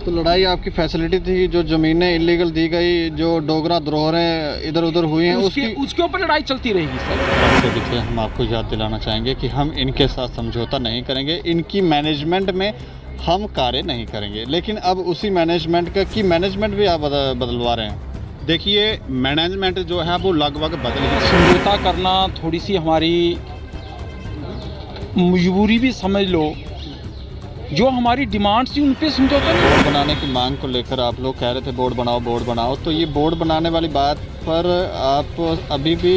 तो लड़ाई आपकी फैसिलिटी थी, जो ज़मीनें इलीगल दी गई, जो डोगरा धरोहरें इधर उधर हुई हैं, उसके ऊपर लड़ाई चलती रहेगी सर। सबसे पीछे हम आपको याद दिलाना चाहेंगे कि हम इनके साथ समझौता नहीं करेंगे, इनकी मैनेजमेंट में हम कार्य नहीं करेंगे। लेकिन अब उसी मैनेजमेंट की मैनेजमेंट भी आप बदलवा रहे हैं। देखिए, मैनेजमेंट जो है वो लगभग बदल गई। समझौता करना थोड़ी सी हमारी मजबूरी भी समझ लो, जो हमारी डिमांड्स थी उन पे समझौता नहीं। बोर्ड बनाने की मांग को लेकर आप लोग कह रहे थे बोर्ड बनाओ, तो ये बोर्ड बनाने वाली बात पर आप अभी भी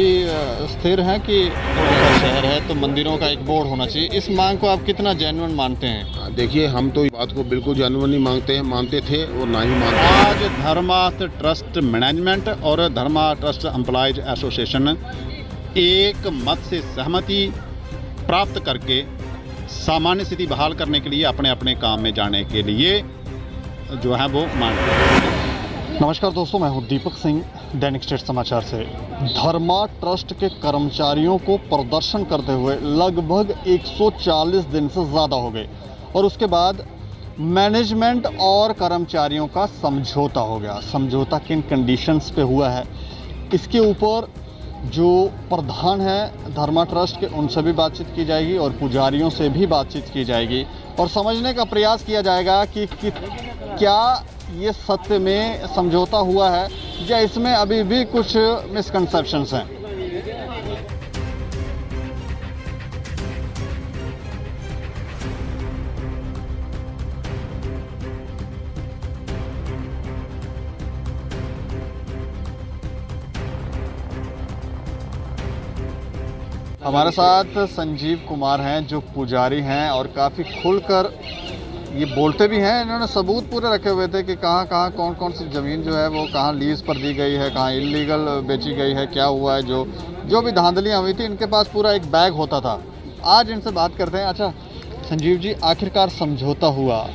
स्थिर हैं कि शहर है तो मंदिरों का एक बोर्ड होना चाहिए? इस मांग को आप कितना जेन्युइन मानते हैं? देखिए, हम तो इस बात को बिल्कुल जेन्युइनली मानते थे और ना ही मानते। आज धर्मार्थ ट्रस्ट मैनेजमेंट और धर्मा ट्रस्ट एम्प्लॉयज एसोसिएशन एक मत से सहमति प्राप्त करके सामान्य स्थिति बहाल करने के लिए अपने अपने काम में जाने के लिए जो है वो मांग। नमस्कार दोस्तों, मैं हूं दीपक सिंह, दैनिक स्टेट समाचार से। धर्मा ट्रस्ट के कर्मचारियों को प्रदर्शन करते हुए लगभग 140 दिन से ज़्यादा हो गए और उसके बाद मैनेजमेंट और कर्मचारियों का समझौता हो गया। समझौता किन कंडीशंस पे हुआ है, इसके ऊपर जो प्रधान है धर्मा ट्रस्ट के, उनसे भी बातचीत की जाएगी और पुजारियों से भी बातचीत की जाएगी और समझने का प्रयास किया जाएगा कि क्या ये सत्य में समझौता हुआ है या इसमें अभी भी कुछ मिसकंसेप्शंस हैं। हमारे साथ संजीव कुमार हैं जो पुजारी हैं और काफ़ी खुलकर ये बोलते भी हैं। इन्होंने सबूत पूरे रखे हुए थे कि कहाँ कौन कौन सी ज़मीन जो है वो कहाँ लीज़ पर दी गई है, कहाँ इलीगल बेची गई है, क्या हुआ है, जो भी धांधलियाँ हुई थी, इनके पास पूरा एक बैग होता था। आज इनसे बात करते हैं। अच्छा संजीव जी, आखिरकार समझौता हुआ,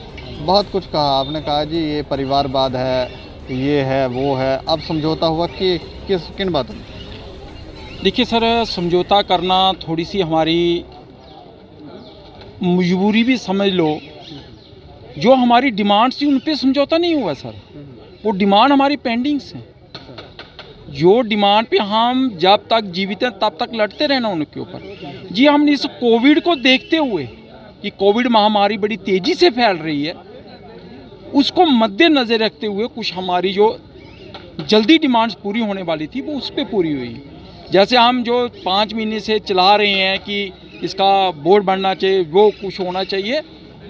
बहुत कुछ कहा आपने, कहा जी ये परिवारवाद है, ये है वो है, अब समझौता हुआ कि किन बातों में? देखिए सर, समझौता करना थोड़ी सी हमारी मजबूरी भी समझ लो, जो हमारी डिमांड्स थी उन पे समझौता नहीं हुआ सर। वो डिमांड हमारी पेंडिंग्स हैं, जो डिमांड पे हम जब तक जीवित हैं तब तक लड़ते रहना उनके ऊपर। जी, हमने इस कोविड को देखते हुए कि कोविड महामारी बड़ी तेज़ी से फैल रही है, उसको मद्देनज़र रखते हुए कुछ हमारी जो जल्दी डिमांड्स पूरी होने वाली थी वो उस पर पूरी हुई। जैसे हम जो 5 महीने से चला रहे हैं कि इसका बोर्ड बनना चाहिए, वो कुछ होना चाहिए,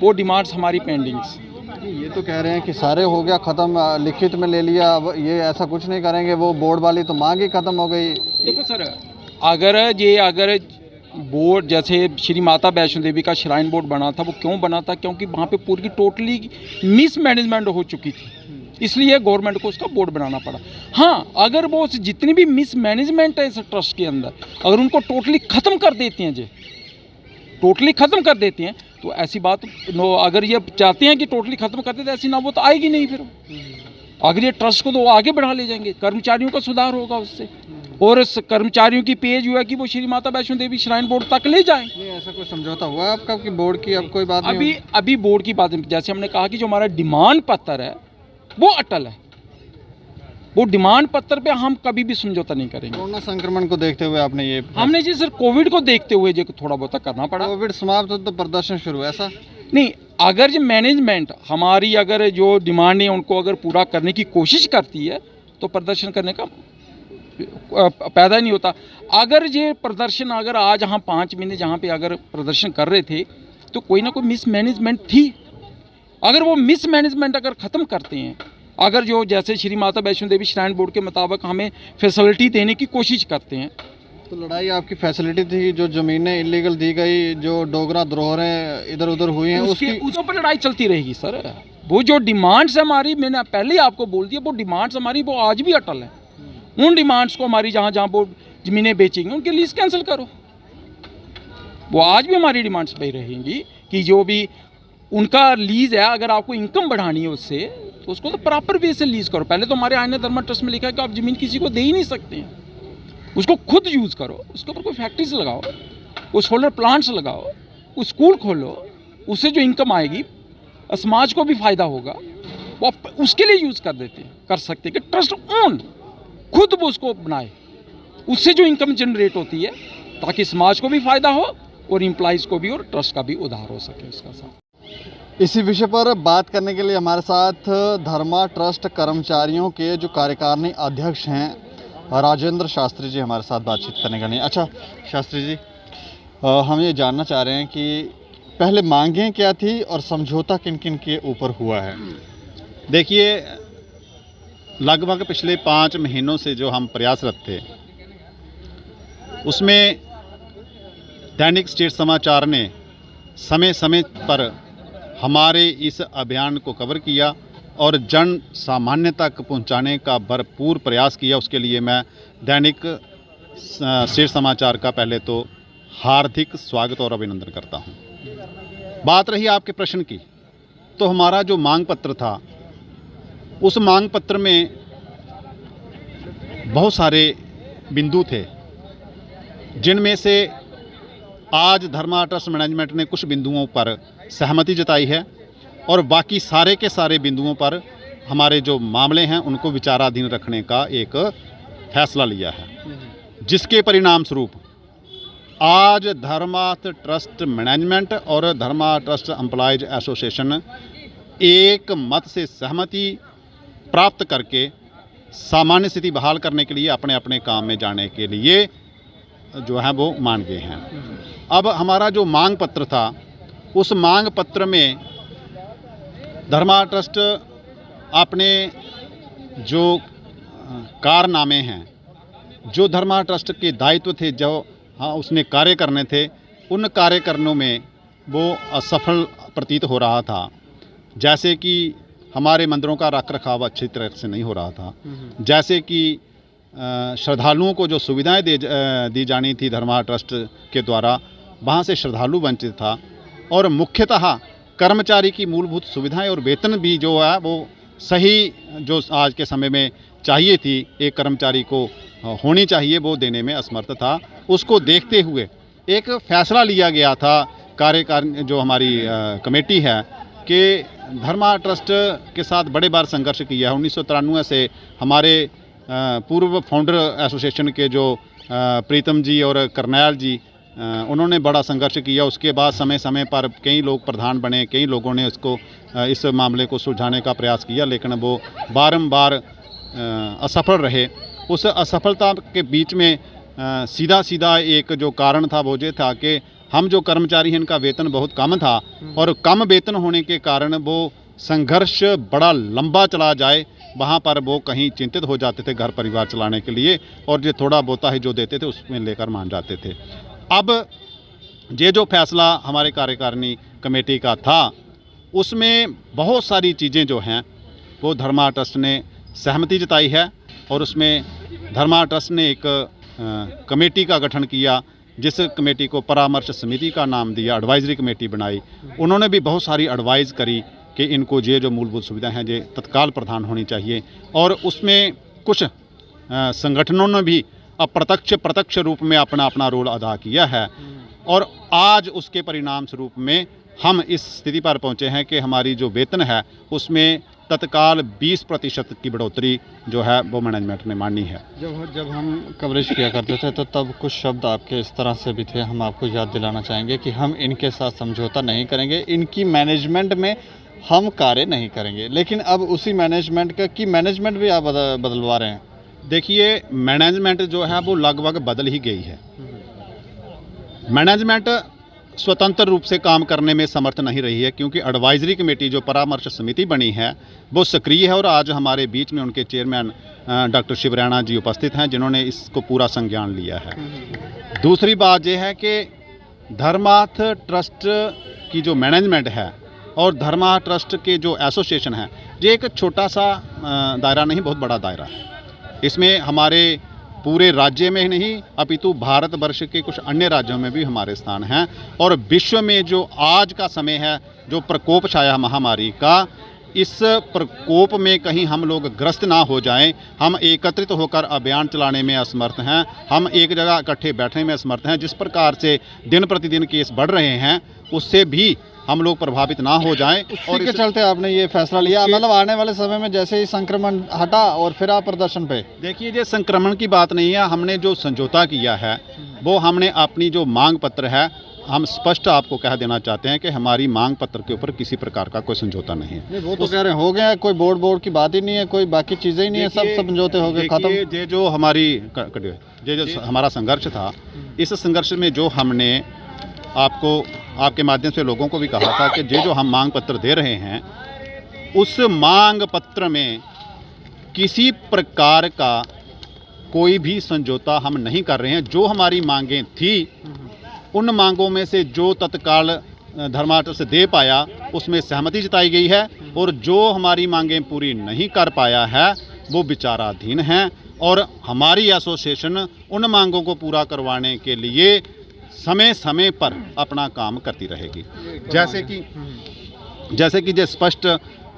वो डिमांड्स हमारी पेंडिंग्स। ये तो कह रहे हैं कि सारे हो गया ख़त्म, लिखित में ले लिया, अब ये ऐसा कुछ नहीं करेंगे, वो बोर्ड वाली तो मांग ही ख़त्म हो गई। देखो सर, अगर बोर्ड जैसे श्री माता वैष्णो देवी का श्राइन बोर्ड बना था, वो क्यों बना था? क्योंकि वहाँ पे पूरी टोटली मिसमैनेजमेंट हो चुकी थी, इसलिए गवर्नमेंट को उसका बोर्ड बनाना पड़ा। हाँ, अगर वो जितनी भी मिसमैनेजमेंट है इस ट्रस्ट के अंदर, अगर उनको टोटली ख़त्म कर देते हैं तो ऐसी बात नो, अगर ये चाहते हैं कि टोटली ख़त्म कर देते, ऐसी ना वो तो आएगी नहीं। फिर अगर ये ट्रस्ट को तो वो आगे बढ़ा ले जाएंगे, कर्मचारियों का सुधार होगा उससे, और इस कर्मचारियों की पेज हुआ कि वो श्री माता वैष्णो देवी श्राइन बोर्ड तक ले जाएं। नहीं, ऐसा कोई समझौता हुआ आपका कि बोर्ड की अब कोई बात नहीं? अभी बोर्ड की बात, जैसे हमने कहा कि जो हमारा डिमांड पत्र है वो अटल है, वो डिमांड पत्र पे हम कभी भी समझौता नहीं करेंगे। कोरोना संक्रमण को देखते हुए आपने ये हमने जी सर कोविड को देखते हुए जो थोड़ा बहुत करना पड़ा। कोविड समाप्त हो तो प्रदर्शन शुरू, ऐसा नहीं, अगर जो मैनेजमेंट हमारी अगर जो डिमांड है उनको अगर पूरा करने की कोशिश करती है तो प्रदर्शन करने का पैदा नहीं होता। अगर ये प्रदर्शन अगर आज हम 5 महीने जहाँ पे अगर प्रदर्शन कर रहे थे तो कोई ना कोई मिसमैनेजमेंट थी। अगर वो मिसमैनेजमेंट अगर ख़त्म करते हैं, अगर जो जैसे श्री माता वैष्णो देवी श्राइन बोर्ड के मुताबिक हमें फैसिलिटी देने की कोशिश करते हैं, तो लड़ाई आपकी फैसिलिटी थी, जो ज़मीनें इलीगल दी गई, जो डोगरा धरोहरें इधर उधर हुई हैं, उसके ऊपर लड़ाई चलती रहेगी सर। वो जो डिमांड्स है हमारी, मैंने पहले ही आपको बोल दिया, वो डिमांड्स हमारी वो आज भी अटल है। उन डिमांड्स को हमारी जहाँ वो ज़मीनें बेचेंगे उनके लीज कैंसिल करो, वो आज भी हमारी डिमांड्स पे रहेंगी कि जो भी उनका लीज़ है, अगर आपको इनकम बढ़ानी है उससे, तो उसको तो प्रॉपर वे से लीज़ करो। पहले तो हमारे आईने धर्मा ट्रस्ट में लिखा है कि आप ज़मीन किसी को दे ही नहीं सकते हैं, उसको खुद यूज़ करो, उसके ऊपर कोई फैक्ट्रीज लगाओ, वो सोलर प्लांट्स लगाओ, वो स्कूल खोलो, उससे जो इनकम आएगी समाज को भी फ़ायदा होगा, वो उसके लिए यूज़ कर सकते हैं कि ट्रस्ट ओन खुद वो उसको बनाए, उससे जो इनकम जनरेट होती है ताकि समाज को भी फ़ायदा हो और एम्प्लॉइज़ को भी और ट्रस्ट का भी उधार हो सके उसका साथ। इसी विषय पर बात करने के लिए हमारे साथ धर्मा ट्रस्ट कर्मचारियों के जो कार्यकारिणी अध्यक्ष हैं राजेंद्र शास्त्री जी हमारे साथ बातचीत करने का नहीं। अच्छा शास्त्री जी, हम ये जानना चाह रहे हैं कि पहले मांगें क्या थी और समझौता किन किन के ऊपर हुआ है? देखिए, लगभग पिछले 5 महीनों से जो हम प्रयासरत थे उसमें दैनिक स्टेट समाचार ने समय समय पर हमारे इस अभियान को कवर किया और जन सामान्य तक पहुंचाने का भरपूर प्रयास किया। उसके लिए मैं दैनिक स्टेट समाचार का पहले तो हार्दिक स्वागत और अभिनंदन करता हूं। बात रही आपके प्रश्न की, तो हमारा जो मांग पत्र था उस मांग पत्र में बहुत सारे बिंदु थे, जिनमें से आज धर्मा ट्रस्ट मैनेजमेंट ने कुछ बिंदुओं पर सहमति जताई है और बाकी सारे के सारे बिंदुओं पर हमारे जो मामले हैं उनको विचाराधीन रखने का एक फैसला लिया है, जिसके परिणाम स्वरूप आज धर्मा ट्रस्ट मैनेजमेंट और धर्मा ट्रस्ट एम्प्लॉयज एसोसिएशन एक मत से सहमति प्राप्त करके सामान्य स्थिति बहाल करने के लिए अपने अपने काम में जाने के लिए जो है वो मान गए हैं। अब हमारा जो मांग पत्र था उस मांग पत्र में धर्मा ट्रस्ट अपने जो कारनामे हैं, जो धर्मा ट्रस्ट के दायित्व थे, जो उसने कार्य करने थे, उन कार्य करनों में वो असफल प्रतीत हो रहा था। जैसे कि हमारे मंदिरों का रख रखाव अच्छी तरह से नहीं हो रहा था, जैसे कि श्रद्धालुओं को जो सुविधाएं दी जानी थी धर्मा ट्रस्ट के द्वारा, वहाँ से श्रद्धालु वंचित था, और मुख्यतः कर्मचारी की मूलभूत सुविधाएं और वेतन भी जो है वो सही जो आज के समय में चाहिए थी, एक कर्मचारी को होनी चाहिए, वो देने में असमर्थ था। उसको देखते हुए एक फैसला लिया गया था कार्यकारिणी जो हमारी कमेटी है कि धर्मा ट्रस्ट के साथ बड़े बार संघर्ष किया है। 1993 से हमारे पूर्व फाउंडर एसोसिएशन के जो प्रीतम जी और करनैल जी, उन्होंने बड़ा संघर्ष किया। उसके बाद समय समय पर कई लोग प्रधान बने, कई लोगों ने इसको इस मामले को सुलझाने का प्रयास किया, लेकिन वो बारंबार असफल रहे। उस असफलता के बीच में सीधा सीधा एक जो कारण था वो ये था कि हम जो कर्मचारी हैं इनका वेतन बहुत कम था, और कम वेतन होने के कारण वो संघर्ष बड़ा लंबा चला जाए, वहाँ पर वो कहीं चिंतित हो जाते थे घर परिवार चलाने के लिए, और जो थोड़ा बहुता ही जो देते थे उसमें लेकर मान जाते थे। अब ये जो फैसला हमारे कार्यकारिणी कमेटी का था उसमें बहुत सारी चीज़ें जो हैं वो धर्मा ट्रस्ट ने सहमति जताई है, और उसमें धर्मा ट्रस्ट ने एक कमेटी का गठन किया, जिस कमेटी को परामर्श समिति का नाम दिया, एडवाइजरी कमेटी बनाई। उन्होंने भी बहुत सारी एडवाइस करी कि इनको ये जो मूलभूत सुविधाएं हैं ये तत्काल प्रदान होनी चाहिए, और उसमें कुछ संगठनों ने भी प्रत्यक्ष रूप में अपना अपना रोल अदा किया है, और आज उसके परिणाम स्वरूप में हम इस स्थिति पर पहुंचे हैं कि हमारी जो वेतन है उसमें तत्काल 20% की बढ़ोतरी जो है वो मैनेजमेंट ने मानी है। जब हम कवरेज किया करते थे तो तब कुछ शब्द आपके इस तरह से भी थे, हम आपको याद दिलाना चाहेंगे कि हम इनके साथ समझौता नहीं करेंगे, इनकी मैनेजमेंट में हम कार्य नहीं करेंगे। लेकिन अब उसी मैनेजमेंट की मैनेजमेंट भी आप बदलवा रहे हैं। देखिए, मैनेजमेंट जो है वो लगभग बदल ही गई है। मैनेजमेंट स्वतंत्र रूप से काम करने में समर्थ नहीं रही है, क्योंकि एडवाइजरी कमेटी जो परामर्श समिति बनी है वो सक्रिय है, और आज हमारे बीच में उनके चेयरमैन डॉक्टर शिव रैना जी उपस्थित हैं, जिन्होंने इसको पूरा संज्ञान लिया है। दूसरी बात यह है कि धर्मार्थ ट्रस्ट की जो मैनेजमेंट है और धर्मा ट्रस्ट के जो एसोसिएशन है, ये एक छोटा सा दायरा नहीं, बहुत बड़ा दायरा है। इसमें हमारे पूरे राज्य में ही नहीं अपितु भारतवर्ष के कुछ अन्य राज्यों में भी हमारे स्थान हैं, और विश्व में जो आज का समय है, जो प्रकोप छाया महामारी का, इस प्रकोप में कहीं हम लोग ग्रस्त ना हो जाएं, हम एकत्रित होकर अभियान चलाने में असमर्थ हैं, हम एक जगह इकट्ठे बैठने में असमर्थ हैं। जिस प्रकार से दिन प्रतिदिन केस बढ़ रहे हैं, उससे भी हम लोग प्रभावित ना हो जाएं। और इसके चलते आपने ये फैसला लिया, मतलब आने वाले समय में जैसे ही संक्रमण हटा और फिर आप प्रदर्शन पे। देखिए, ये संक्रमण की बात नहीं है, हमने जो समझौता किया है वो हमने अपनी जो मांग पत्र है, हम स्पष्ट आपको कह देना चाहते हैं कि हमारी मांग पत्र के ऊपर किसी प्रकार का कोई समझौता नहीं है। वो तो कह रहे हैं हो गया, कोई बोर्ड की बात ही नहीं है, कोई बाकी चीज़ें ही नहीं है, सब समझौते हो गए, खत्म। ये जो हमारी ये जो हमारा संघर्ष था, इस संघर्ष में जो हमने आपके माध्यम से लोगों को भी कहा था कि ये जो हम मांग पत्र दे रहे हैं, उस मांग पत्र में किसी प्रकार का कोई भी समझौता हम नहीं कर रहे हैं। जो हमारी मांगें थी, उन मांगों में से जो तत्काल धर्मा ट्रस्ट दे पाया उसमें सहमति जताई गई है, और जो हमारी मांगें पूरी नहीं कर पाया है वो विचाराधीन हैं, और हमारी एसोसिएशन उन मांगों को पूरा करवाने के लिए समय समय पर अपना काम करती रहेगी। जैसे कि जो स्पष्ट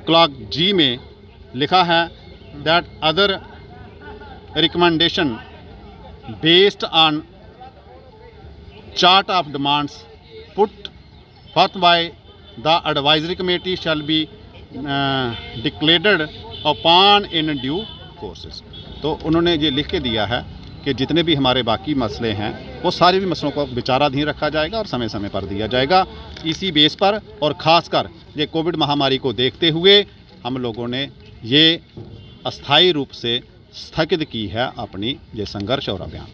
क्लॉक जी में लिखा है that other recommendation based on chart of demands put forth by the advisory committee shall be declared upon in due courses। तो उन्होंने ये लिख के दिया है कि जितने भी हमारे बाकी मसले हैं वो सारे भी मसलों को विचाराधीन रखा जाएगा और समय समय पर दिया जाएगा। इसी बेस पर और ख़ासकर ये कोविड महामारी को देखते हुए हम लोगों ने ये अस्थायी रूप से स्थगित की है अपनी ये संघर्ष और अभियान।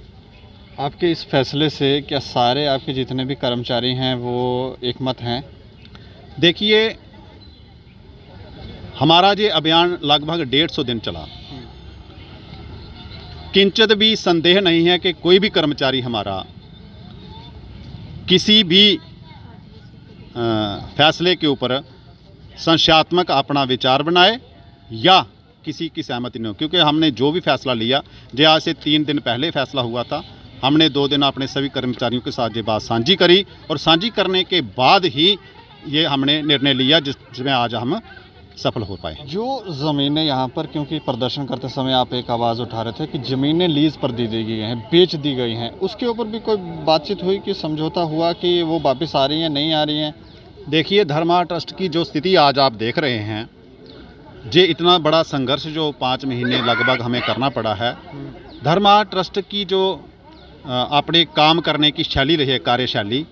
आपके इस फैसले से क्या सारे आपके जितने भी कर्मचारी हैं वो एकमत हैं? देखिए, हमारा ये अभियान लगभग 150 दिन चला। किंचित भी संदेह नहीं है कि कोई भी कर्मचारी हमारा किसी भी फैसले के ऊपर संशयात्मक अपना विचार बनाए या किसी की सहमति न हो, क्योंकि हमने जो भी फैसला लिया, जो आज से 3 दिन पहले फैसला हुआ था, हमने 2 दिन अपने सभी कर्मचारियों के साथ ये बात साझी करी, और साझी करने के बाद ही ये हमने निर्णय लिया जिसमें आज हम सफल हो पाए। जो ज़मीनें यहाँ पर, क्योंकि प्रदर्शन करते समय आप एक आवाज़ उठा रहे थे कि ज़मीनें लीज़ पर दे दी गई हैं, बेच दी गई हैं, उसके ऊपर भी कोई बातचीत हुई कि समझौता हुआ कि वो वापस आ रही हैं, नहीं आ रही हैं? देखिए, धर्मा ट्रस्ट की जो स्थिति आज आप देख रहे हैं, ये इतना बड़ा संघर्ष जो 5 महीने लगभग हमें करना पड़ा है, धर्मा ट्रस्ट की जो अपने काम करने की शैली रही है, कार्यशैली,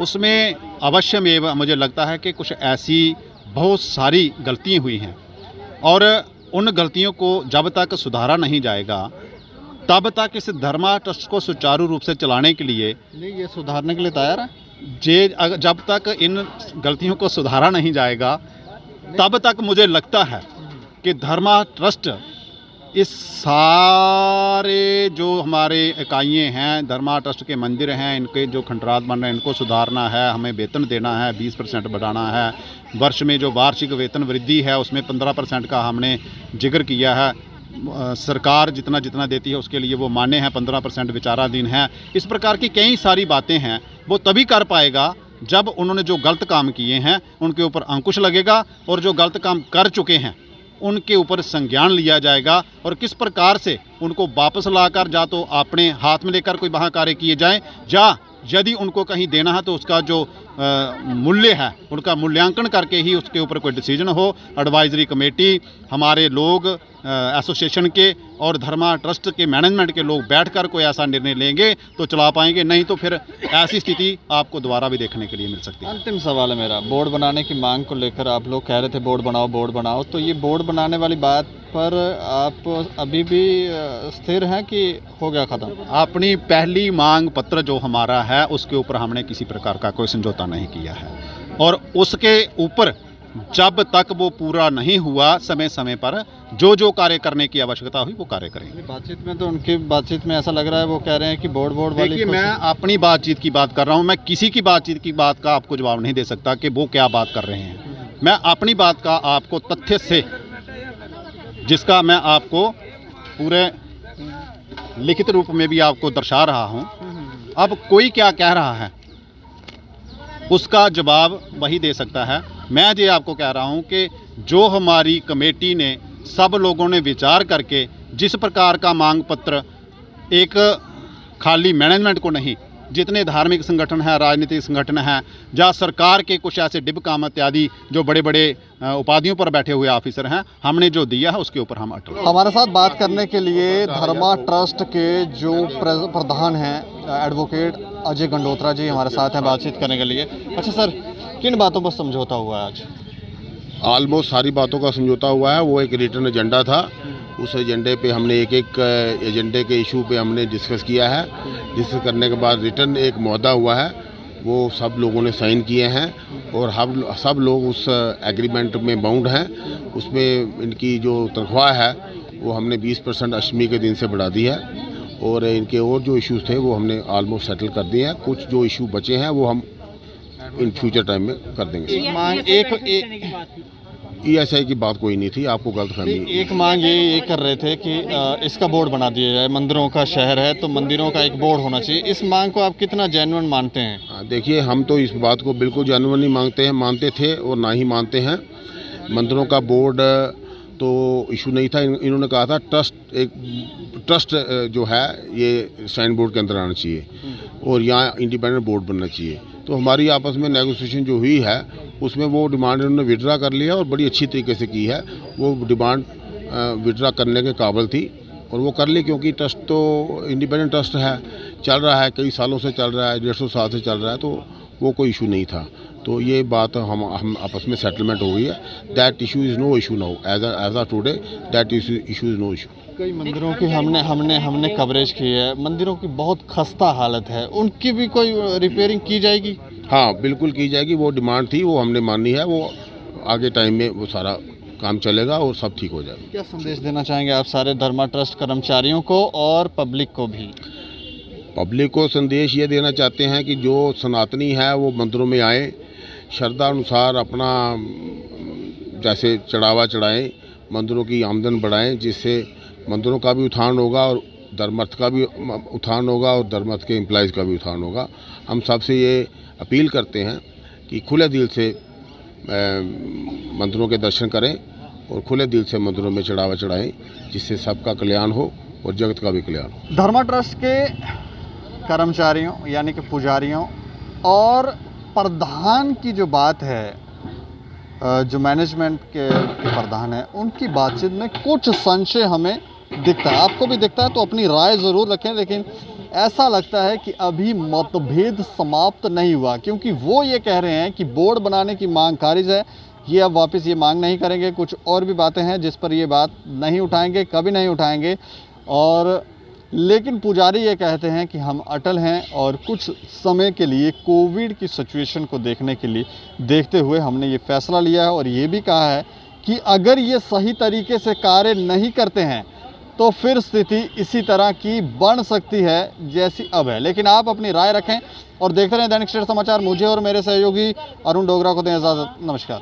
उसमें अवश्य में मुझे लगता है कि कुछ ऐसी बहुत सारी गलतियाँ हुई हैं, और उन गलतियों को जब तक सुधारा नहीं जाएगा तब तक इस धर्मा ट्रस्ट को सुचारू रूप से चलाने के लिए ये सुधारने के लिए तैयार है। जब तक इन गलतियों को सुधारा नहीं जाएगा तब तक मुझे लगता है कि धर्मा ट्रस्ट इस सारे जो हमारे इकाइयाँ हैं, धर्मा ट्रस्ट के मंदिर हैं, इनके जो खंडरात बन रहे हैं, इनको सुधारना है, हमें वेतन देना है, 20% बढ़ाना है, वर्ष में जो वार्षिक वेतन वृद्धि है उसमें 15% का हमने जिक्र किया है। सरकार जितना जितना देती है उसके लिए वो मान्य है, 15% विचाराधीन है। इस प्रकार की कई सारी बातें हैं, वो तभी कर पाएगा जब उन्होंने जो गलत काम किए हैं उनके ऊपर अंकुश लगेगा, और जो गलत काम कर चुके हैं उनके ऊपर संज्ञान लिया जाएगा, और किस प्रकार से उनको वापस लाकर जा तो अपने हाथ में लेकर कोई वहाँ कार्य किए जाएं, या यदि उनको कहीं देना है तो उसका जो मूल्य है उनका मूल्यांकन करके ही उसके ऊपर कोई डिसीजन हो। एडवाइजरी कमेटी, हमारे लोग एसोसिएशन के और धर्मा ट्रस्ट के मैनेजमेंट के लोग बैठकर कोई ऐसा निर्णय लेंगे तो चला पाएंगे, नहीं तो फिर ऐसी स्थिति आपको दोबारा भी देखने के लिए मिल सकती है। अंतिम सवाल है मेरा, बोर्ड बनाने की मांग को लेकर आप लोग कह रहे थे बोर्ड बनाओ, तो ये बोर्ड बनाने वाली बात पर आप अभी भी स्थिर हैं कि हो गया ख़त्म? अपनी पहली मांग पत्र जो हमारा है उसके ऊपर हमने किसी प्रकार का कोई समझौता नहीं किया है, और उसके ऊपर जब तक वो पूरा नहीं हुआ समय समय पर जो कार्य करने की आवश्यकता हुई वो कार्य करेंगे। बातचीत में तो उनकी बातचीत में ऐसा लग रहा है वो कह रहे हैं कि बोर्ड वाली। देखिए, मैं अपनी बातचीत की बात कर रहा हूँ, मैं किसी की बातचीत की बात का आपको जवाब नहीं दे सकता कि वो क्या बात कर रहे हैं। मैं अपनी बात का आपको तथ्य से, जिसका मैं आपको पूरे लिखित रूप में भी आपको दर्शा रहा हूँ, अब कोई क्या कह रहा है उसका जवाब वही दे सकता है। मैं ये आपको कह रहा हूँ कि जो हमारी कमेटी ने, सब लोगों ने विचार करके जिस प्रकार का मांग पत्र एक खाली मैनेजमेंट को नहीं जितने धार्मिक संगठन हैं, राजनीतिक संगठन हैं, या सरकार के कुछ ऐसे डिब काम इत्यादि जो बड़े बड़े उपाधियों पर बैठे हुए ऑफिसर हैं, हमने जो दिया है उसके ऊपर हम अटल हैं। हमारे साथ बात करने के लिए धर्मा ट्रस्ट के जो प्रधान हैं एडवोकेट अजय गंडोत्रा जी हमारे साथ हैं बातचीत करने के लिए। अच्छा सर, किन बातों पर समझौता हुआ है आज? ऑलमोस्ट सारी बातों का समझौता हुआ है। वो एक रिटर्न एजेंडा था, उस एजेंडे पे हमने एक एक एजेंडे के इशू पे हमने डिस्कस किया है। डिस्कस करने के बाद रिटर्न एक मुआहदा हुआ है, वो सब लोगों ने साइन किए हैं और हम सब लोग उस एग्रीमेंट में बाउंड हैं। उसमें इनकी जो तनख्वाह है वो हमने 20% अष्टमी के दिन से बढ़ा दी है और इनके और जो इश्यूज थे वो हमने ऑलमोस्ट सेटल कर दिए हैं। कुछ जो इशू बचे हैं वो हम इन फ्यूचर टाइम में कर देंगे। ESI की बात कोई नहीं थी, आपको गलतफहमी। एक मांग ये कर रहे थे कि इसका बोर्ड बना दिया जाए, मंदिरों का शहर है तो मंदिरों का एक बोर्ड होना चाहिए। इस मांग को आप कितना जेन्युइन मानते हैं? देखिए, हम तो इस बात को बिल्कुल जेन्युइन नहीं मानते थे और ना ही मानते हैं। मंदिरों का बोर्ड तो इशू नहीं था, इन्होंने कहा था ट्रस्ट जो है ये श्राइन बोर्ड के अंदर आना चाहिए और यहाँ इंडिपेंडेंट बोर्ड बनना चाहिए। तो हमारी आपस में नेगोशिएशन जो हुई है उसमें वो डिमांड इन्होंने विड्रा कर लिया और बड़ी अच्छी तरीके से की है। वो डिमांड विड्रा करने के काबिल थी और वो कर ली, क्योंकि ट्रस्ट तो इंडिपेंडेंट ट्रस्ट है, चल रहा है, कई सालों से चल रहा है, 150 साल से चल रहा है, तो वो कोई इशू नहीं था। तो ये बात हम आपस में सेटलमेंट हो गई है। That issue is no issue now as a today, that issue is no issue. कई मंदिरों की हमने कवरेज की है, मंदिरों की बहुत खस्ता हालत है, उनकी भी कोई रिपेयरिंग की जाएगी? हाँ, बिल्कुल की जाएगी। वो डिमांड थी, वो हमने मानी है। वो आगे टाइम में वो सारा काम चलेगा और सब ठीक हो जाएगा। क्या संदेश देना चाहेंगे आप सारे धर्मा ट्रस्ट कर्मचारियों को और पब्लिक को भी? पब्लिक को संदेश ये देना चाहते हैं कि जो सनातनी है वो मंदिरों में आए, श्रद्धा अनुसार अपना जैसे चढ़ावा चढ़ाएं, मंदिरों की आमदन बढ़ाएं, जिससे मंदिरों का भी उत्थान होगा और धर्मर्थ का भी उत्थान होगा और धर्मर्थ के एम्प्लॉइज़ का भी उत्थान होगा। हम सबसे ये अपील करते हैं कि खुले दिल से मंदिरों के दर्शन करें और खुले दिल से मंदिरों में चढ़ावा चढ़ाएं, जिससे सबका कल्याण हो और जगत का भी कल्याण हो। धर्मा ट्रस्ट के कर्मचारियों यानी कि पुजारियों और प्रधान की जो बात है, जो मैनेजमेंट के प्रधान है, उनकी बातचीत में कुछ संशय हमें दिखता है। आपको भी दिखता है तो अपनी राय ज़रूर रखें, लेकिन ऐसा लगता है कि अभी मतभेद समाप्त नहीं हुआ, क्योंकि वो ये कह रहे हैं कि बोर्ड बनाने की मांग खारिज है, ये अब वापस ये मांग नहीं करेंगे। कुछ और भी बातें हैं जिस पर ये बात नहीं उठाएंगे, कभी नहीं उठाएंगे। और लेकिन पुजारी ये कहते हैं कि हम अटल हैं और कुछ समय के लिए कोविड की सिचुएशन को देखते हुए हमने ये फैसला लिया है और ये भी कहा है कि अगर ये सही तरीके से कार्य नहीं करते हैं तो फिर स्थिति इसी तरह की बन सकती है जैसी अब है। लेकिन आप अपनी राय रखें और देखते रहें दैनिक स्टेट समाचार। मुझे और मेरे सहयोगी अरुण डोगरा को दें इजाज़त। नमस्कार।